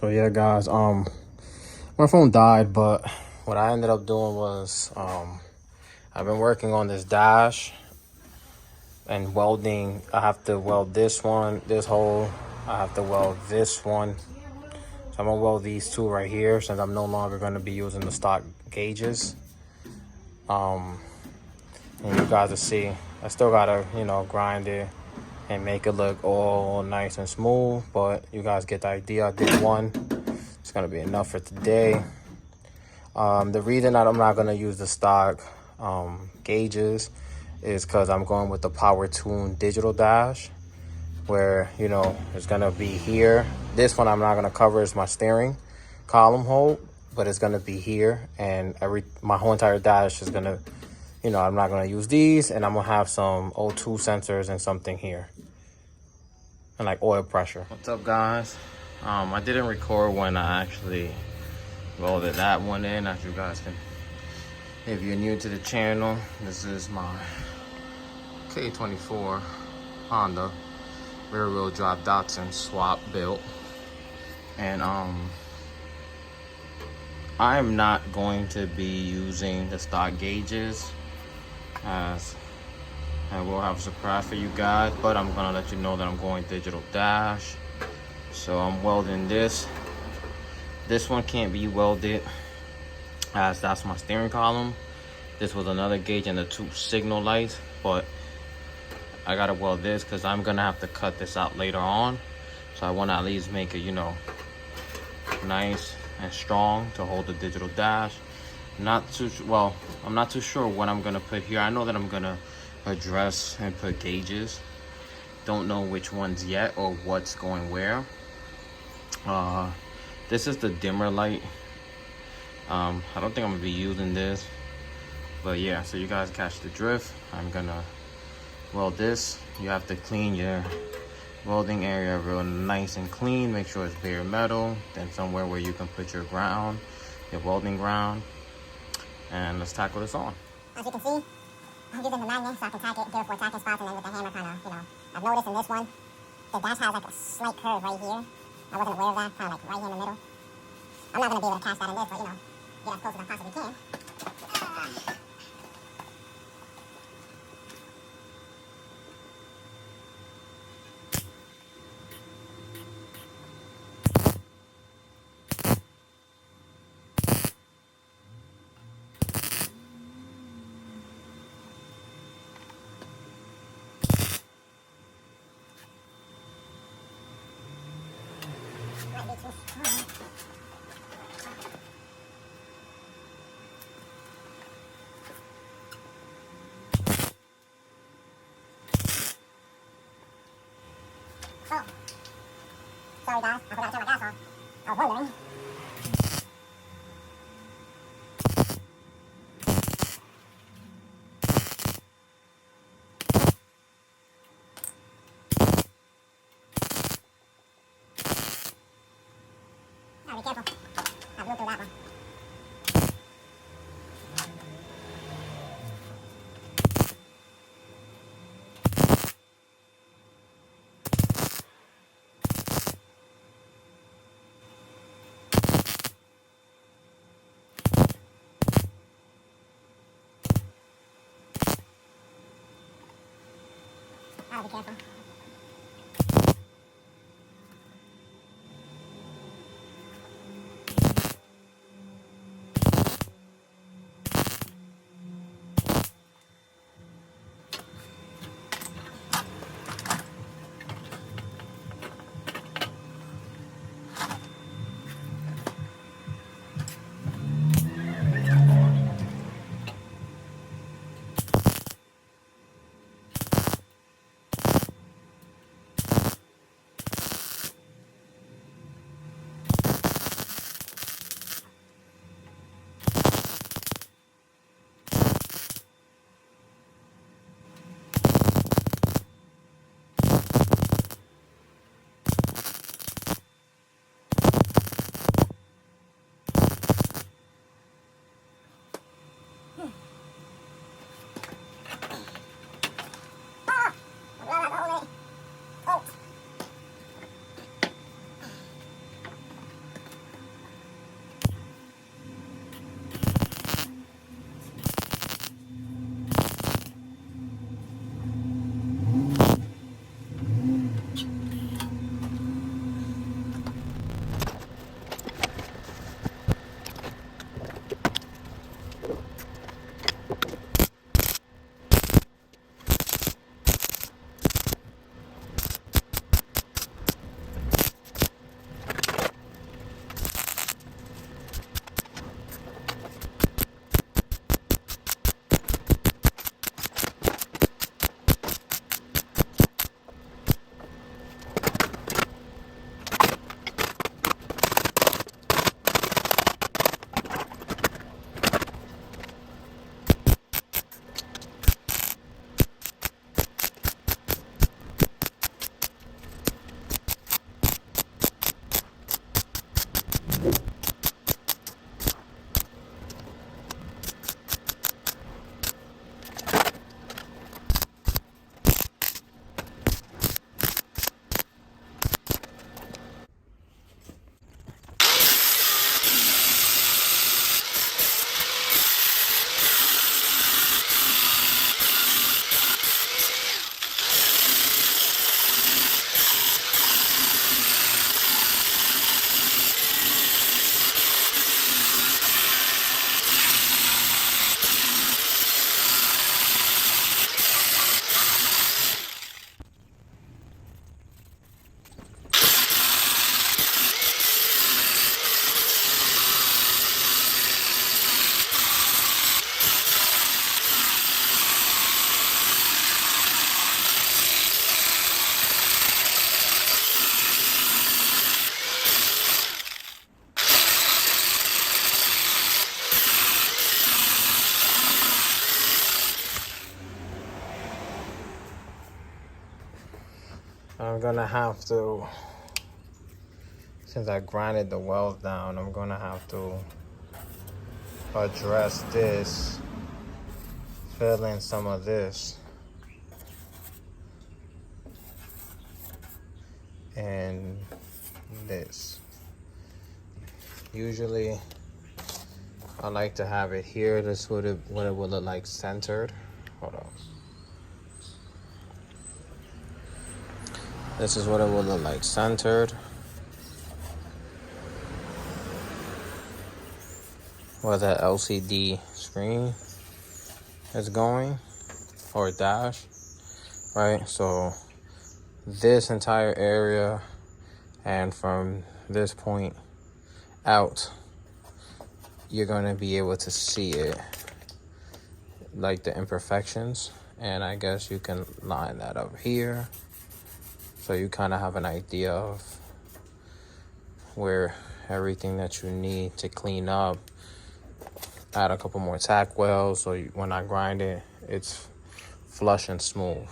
So yeah, guys, my phone died, but what I ended up doing was I've been working on this dash and welding. I have to weld this one, this hole. I have to weld this one. So I'm gonna weld these two right here since I'm no longer gonna be using the stock gauges. And you guys will see, I still gotta, grind it and make it look all nice and smooth, but you guys get the idea. I did one. It's gonna be enough for today. The reason that I'm not gonna use the stock gauges is because I'm going with the Power Tune digital dash, where it's gonna be here. This one I'm not gonna cover is my steering column hold, but it's gonna be here, and my whole entire dash is gonna, I'm not gonna use these, and I'm gonna have some O2 sensors and something here, and like oil pressure. What's up, guys? I didn't record when I actually welded that one in. As you guys can, if you're new to the channel, this is my K24 Honda rear wheel drive Datsun swap built, and I'm not going to be using the stock gauges, as I will have a surprise for you guys, but I'm gonna let you know that I'm going digital dash. So I'm welding this. This one can't be welded as that's my steering column. This was another gauge and the two signal lights, but I gotta weld this because I'm gonna have to cut this out later on. So I want to at least make it, nice and strong to hold the digital dash. I'm not too sure what I'm gonna put here. I know that I'm gonna address and put gauges. Don't know which ones yet or what's going where. This is the dimmer light. I don't think I'm gonna be using this, but yeah, so you guys catch the drift. I'm gonna weld this. You have to clean your welding area real nice and clean. Make sure it's bare metal, then somewhere where you can put your ground, your welding ground, and let's tackle this on. As you can see, I'm using the magnet so I can tack it, give it 4 tacking spots, and then with the hammer kind of, I've noticed in this one, the dash has like a slight curve right here. I wasn't aware of that, kind of like right here in the middle. I'm not going to be able to catch that in this, but get as close as I possibly can. Might be too strong. Oh, sorry guys, I forgot to turn my gas off. I was wondering. Oh, be careful. I blew through that one. Oh, be careful. gonna have to, since I grinded the welds down, I'm gonna have to address this, fill in some of this, and this. Usually I like to have it here. This what it would look like centered. Hold on. This is what it would look like centered. Where the LCD screen is going, or dash, right? So this entire area, and from this point out, you're gonna be able to see it, like the imperfections. And I guess you can line that up here, so you kind of have an idea of where everything that you need to clean up. Add a couple more tack welds, so when I grind it, it's flush and smooth.